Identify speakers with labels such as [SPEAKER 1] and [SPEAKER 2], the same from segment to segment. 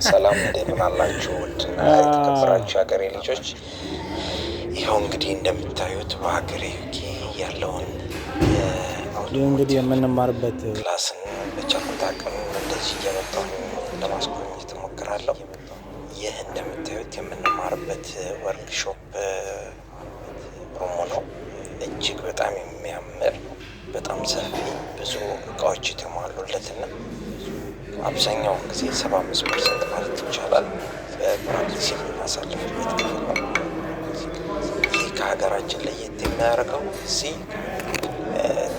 [SPEAKER 1] ሰላም እንደምን አላችሁ? ውድና የተከበራችሁ ሀገሬ ልጆች፣ ይኸው እንግዲህ እንደምታዩት በሀገሬ ዩኬ ያለውን
[SPEAKER 2] እንግዲህ የምንማርበት
[SPEAKER 1] ክላስን በቻልኩት አቅም እንደዚህ እየመጣሁ ለማስጎብኘት እሞክራለሁ። ይህ እንደምታዩት የምንማርበት ወርክሾፕ ሩሙ ነው። እጅግ በጣም የሚያምር በጣም ሰፊ ብዙ እቃዎች የተሟሉለትና አብዛኛውን ጊዜ 75% ማለት ይቻላል በፕራክቲስ የምናሳልፍበት ክፍል ነው። ይህ ከሀገራችን ለየት የሚያደርገው እዚህ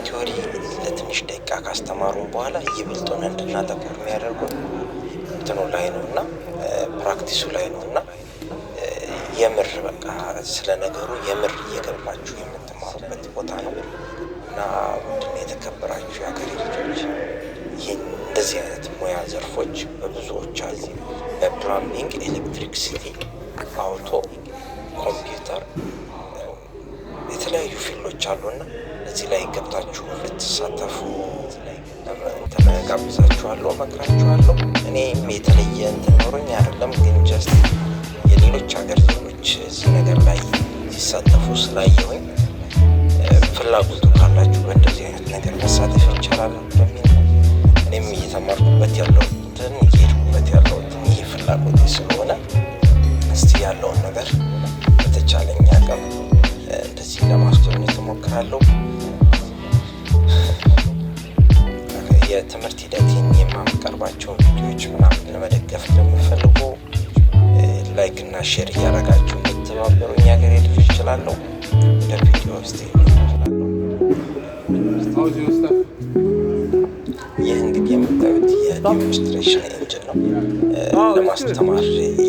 [SPEAKER 1] ቲዮሪ ለትንሽ ደቂቃ ካስተማሩን በኋላ ይበልጡን እንድናተኩር የሚያደርጉት እንትኑ ላይ ነው እና ፕራክቲሱ ላይ ነው እና የምር በቃ ስለ ነገሩ የምር እየገባችሁ የምትማሩበት ቦታ ነው እና ውድና የተከበራችሁ የሀገሬ ልጆች፣ ይህን እንደዚህ አይነት ሙያ ዘርፎች በብዙዎች አሉ። በፕላምቢንግ፣ ኤሌክትሪክሲቲ፣ አውቶ፣ ኮምፒውተር የተለያዩ ፊልዶች አሉና እዚህ ላይ ገብታችሁ ልትሳተፉ ጋብዛችኋለሁ፣ መክራችኋለሁ። እኔም የተለየ እንትን ኖሮኝ አይደለም፣ ግን ጀስት የሌሎች ሀገር ዜጎች እዚህ ነገር ላይ ሲሳተፉ ስላየሁኝ ፍላጎቱ ካላችሁ በእንደዚህ አይነት ነገር መሳተፍ ይቻላል በሚል እኔም እየተማርኩበት ያለሁትን እየሄድኩበት ያለሁትን ይህ ፍላጎቴ ስለሆነ እስቲ ያለውን ነገር በተቻለኝ አቅም እንደዚህ ለማስጎብኘት እሞክራለሁ። የትምህርት ሂደቴን የማቀርባቸው ቪዲዮዎች ምናምን ለመደገፍ ለሚፈልጉ ላይክ እና ሼር እያደረጋችሁ እንድትተባበሩኝ የሀገሬ ልጆች እችላለሁ። ወደ ቪዲዮ ውስጥ ይህ እንግዲህ የምታዩት የዲሞንስትሬሽን ኢንጂን ነው። ለማስተማር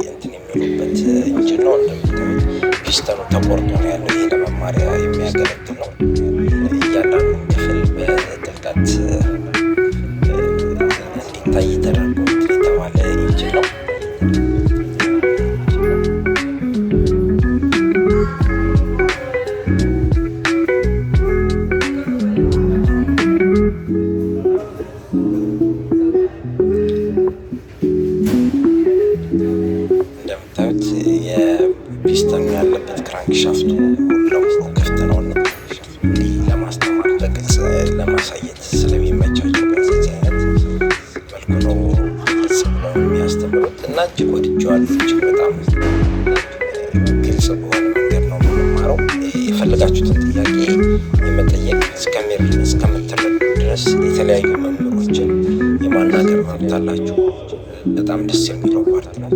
[SPEAKER 1] እንትን የሚሉበት ኢንጂን ነው። እንደምታዩት ፒስተኑ ተቆርጦ ነው ያለው። ይህ ለመማሪያ የሚያገለግል ነው። እያንዳንዱ ክፍል በጥልቀት እንዲታይ ተደርጎ የተባለ ኢንጂን ነው። እንደምታዩት የፒስተኑ ያለበት ክራንክ ሻፍቱ ለሙሉ ክፍት ነው እና እንዲህ ለማስተማር በግልጽ ለማሳየት ስለሚመቻቸው በዚህ አይነት መልኩ ነው ግልጽ ብለው የሚያስተምሩት እና እጅግ ወድጄዋለሁ። እጅግ በጣም ግልጽ በሆነ መንገድ ነው የምንማረው። የፈለጋችሁትን ጥያቄ የመጠየቅ እስከምትረዱ ድረስ የተለያዩ መምህሮችን የማናገር መብት አላችሁ። በጣም ደስ የሚለው ፓርት ነው።